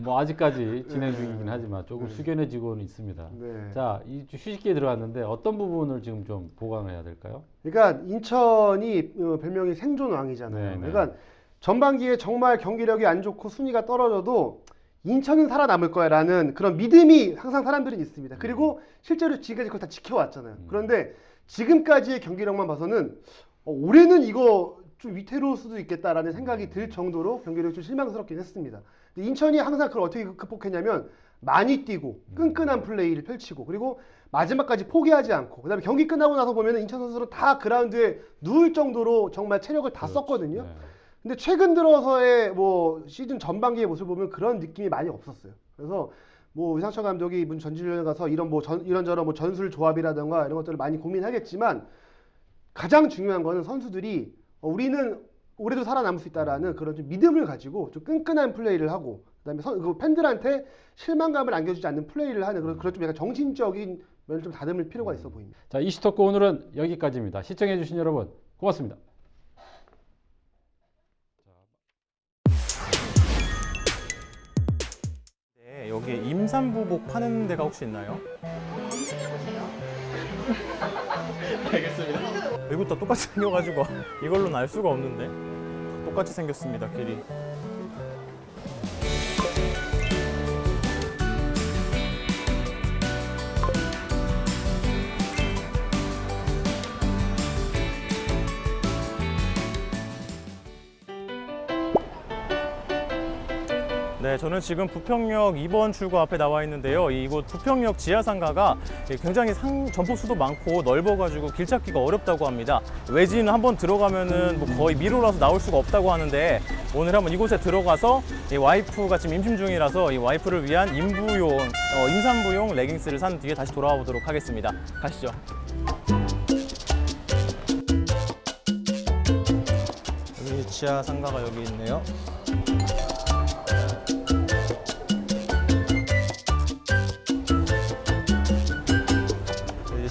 뭐 아직까지 진행 중이긴 하지만 조금 숙연해지고는 있습니다. 네. 자, 이 휴식기에 들어갔는데 어떤 부분을 지금 좀 보강을 해야 될까요? 그러니까 인천이 별명이 생존왕이잖아요. 네, 그러니까 전반기에 정말 경기력이 안 좋고 순위가 떨어져도 인천은 살아남을 거야라는 그런 믿음이 항상 사람들은 있습니다. 그리고 실제로 지금까지 그걸 다 지켜왔잖아요. 그런데 지금까지의 경기력만 봐서는 올해는 이거 좀 위태로울 수도 있겠다라는 생각이 들 정도로 경기력이 좀 실망스럽긴 했습니다. 근데 인천이 항상 그걸 어떻게 극복했냐면 많이 뛰고 끈끈한 플레이를 펼치고 그리고 마지막까지 포기하지 않고 그다음에 경기 끝나고 나서 보면 인천 선수들은 다 그라운드에 누울 정도로 정말 체력을 다 썼거든요. 근데 최근 들어서의 뭐 시즌 전반기의 모습을 보면 그런 느낌이 많이 없었어요. 그래서 뭐 유상철 감독이 문 전지훈련에 가서 이런저런 뭐 전술 조합이라든가 이런 것들을 많이 고민하겠지만 가장 중요한 거는 선수들이 우리는 올해도 살아남을 수 있다라는 그런 좀 믿음을 가지고 좀 끈끈한 플레이를 하고 그다음에 팬들한테 실망감을 안겨주지 않는 플레이를 하는 그런 좀 약간 정신적인 면을 좀 다듬을 필요가 있어 보입니다. 자, 이슈토크 오늘은 여기까지입니다. 시청해주신 여러분 고맙습니다. 여기 임산부복 파는 데가 혹시 있나요? 검색해보세요. 알겠습니다. 이것도 똑같이 생겨가지고 이걸로는 알 수가 없는데 똑같이 생겼습니다, 길이. 네, 저는 지금 부평역 2번 출구 앞에 나와 있는데요. 이곳 부평역 지하상가가 굉장히 점포수도 많고 넓어가지고 길 찾기가 어렵다고 합니다. 외지는 한번 들어가면은 뭐 거의 미로라서 나올 수가 없다고 하는데 오늘 한번 이곳에 들어가서 이 와이프가 지금 임신 중이라서 이 와이프를 위한 임산부용 레깅스를 산 뒤에 다시 돌아와 보도록 하겠습니다. 가시죠. 여기 지하상가가 여기 있네요.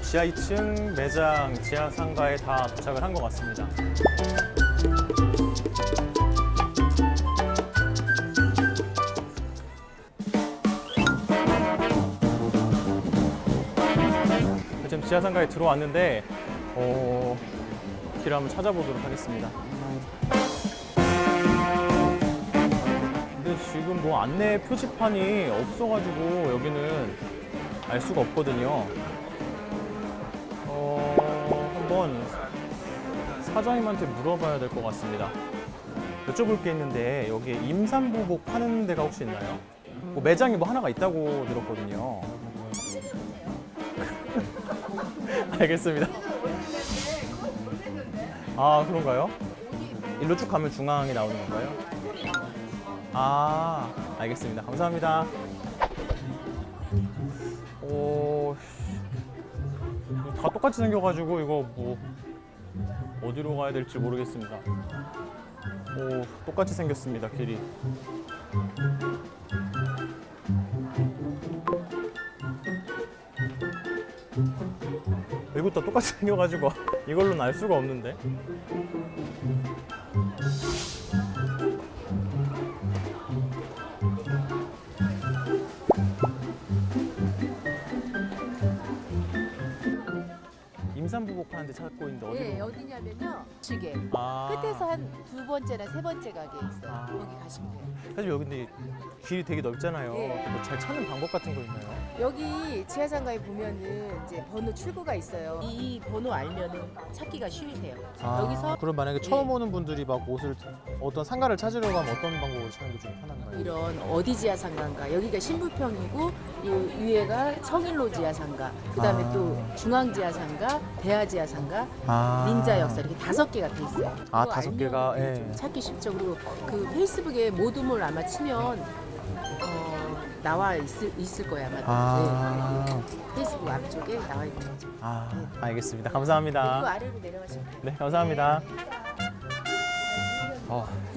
지하 2층 매장 지하 상가에 다 도착을 한 것 같습니다. 지금 지하 상가에 들어왔는데 길 한번 찾아보도록 하겠습니다. 근데 지금 뭐 안내 표지판이 없어가지고 여기는 알 수가 없거든요. 한번 사장님한테 물어봐야 될 것 같습니다. 여쭤볼 게 있는데 여기 임산부복 파는 데가 혹시 있나요? 뭐 매장이 뭐 하나가 있다고 들었거든요. 알겠습니다. 아, 그런가요? 일로 쭉 가면 중앙이 나오는 건가요? 아, 알겠습니다. 감사합니다. 다 똑같이 생겨가지고 이거 뭐 어디로 가야 될지 모르겠습니다. 똑같이 생겼습니다, 길이. 이것도 똑같이 생겨가지고 이걸로는 알 수가 없는데. 임산부복 파는 데 찾고 있는데 어디로? 네, 어디냐면요. 측에 아. 끝에서 한 두 번째나 세 번째 가게에 있어요. 거기 가시면 돼요. 사실 여기 근데 길이 되게 넓잖아요. 네. 뭐 잘 찾는 방법 같은 거 있나요? 여기 지하상가에 보면은 이제 번호 출구가 있어요. 이 번호 알면은 찾기가 쉬우세요. 여기서 그럼 만약에 처음 오는 분들이 막 어떤 상가를 찾으려고 하면 어떤 방법으로 찾는 게 좀 편한가요? 이런 어디 지하상가인가 여기가 신부평이고 이 위에가 성일로 지하상가 그다음에 또 중앙 지하상가 대하 지하상가 닌자 역사 이렇게 5개가 돼 있어요. 아, 그거 5개가 알면 예. 좀 찾기 쉽죠. 그리고 그 페이스북에 모둠을 아마 치면 나와 있을 거예요 아마. 네. 페이스북 앞쪽에 나와 있는 거죠. 알겠습니다. 감사합니다. 그 아래로 내려가시면 돼요. 네, 감사합니다.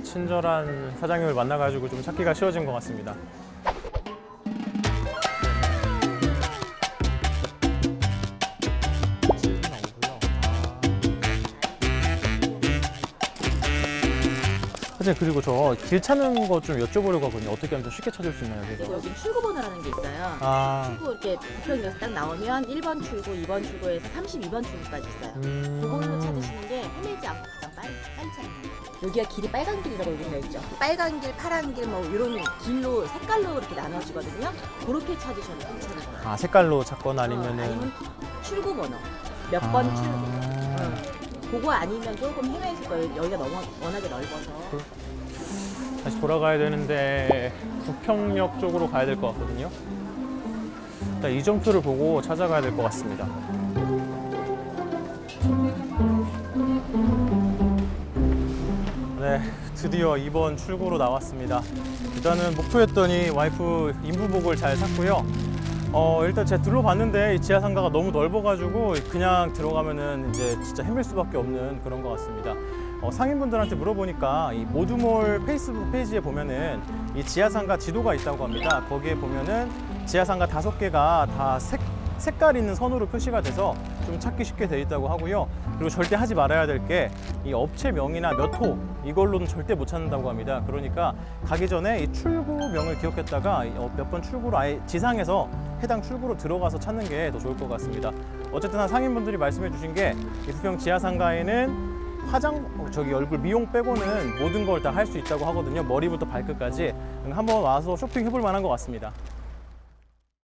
친절한 사장님을 만나가지고 좀 찾기가 쉬워진 것 같습니다. 사장님, 그리고 저 길 찾는 거 좀 여쭤보려고 하거든요. 어떻게 하면 좀 쉽게 찾을 수 있나요? 그리고 여기 출구 번호라는 게 있어요. 출구 이렇게 부평역에서 딱 나오면 1번 출구, 2번 출구에서 32번 출구까지 있어요. 그걸로 찾으시는 게 헤매지 않고 가장 빨리 찾는 거예요. 여기가 길이 빨간 길이라고 여기 되어 있죠. 빨간 길, 파란 길 뭐 이런 길로 색깔로 이렇게 나눠지거든요. 그렇게 찾으셔도 괜찮은 거예요. 색깔로 찾거나 아니면은 아니면 출구 번호, 몇 번 출구. 그거 아니면 조금 헤매실 거예요. 여기가 너무 워낙에 넓어서. 다시 돌아가야 되는데 부평역 쪽으로 가야 될 것 같거든요. 일단 이정표를 보고 찾아가야 될 것 같습니다. 네, 드디어 2번 출구로 나왔습니다. 일단은 목표였더니 와이프 임부복을 잘 샀고요. 일단 제가 둘러봤는데 이 지하상가가 너무 넓어가지고 그냥 들어가면은 이제 진짜 헤맬 수밖에 없는 그런 것 같습니다. 상인분들한테 물어보니까 이 모두몰 페이스북 페이지에 보면은 이 지하상가 지도가 있다고 합니다. 거기에 보면은 지하상가 5개가 다 색깔 있는 선으로 표시가 돼서 좀 찾기 쉽게 돼 있다고 하고요. 그리고 절대 하지 말아야 될 게 이 업체명이나 몇 호 이걸로는 절대 못 찾는다고 합니다. 그러니까 가기 전에 이 출구명을 기억했다가 몇 번 출구로 아예 지상에서 해당 출구로 들어가서 찾는 게 더 좋을 것 같습니다. 어쨌든 상인분들이 말씀해 주신 게 이 부평 지하상가에는 얼굴 미용 빼고는 모든 걸 다 할 수 있다고 하거든요. 머리부터 발끝까지. 한번 와서 쇼핑해볼 만한 것 같습니다.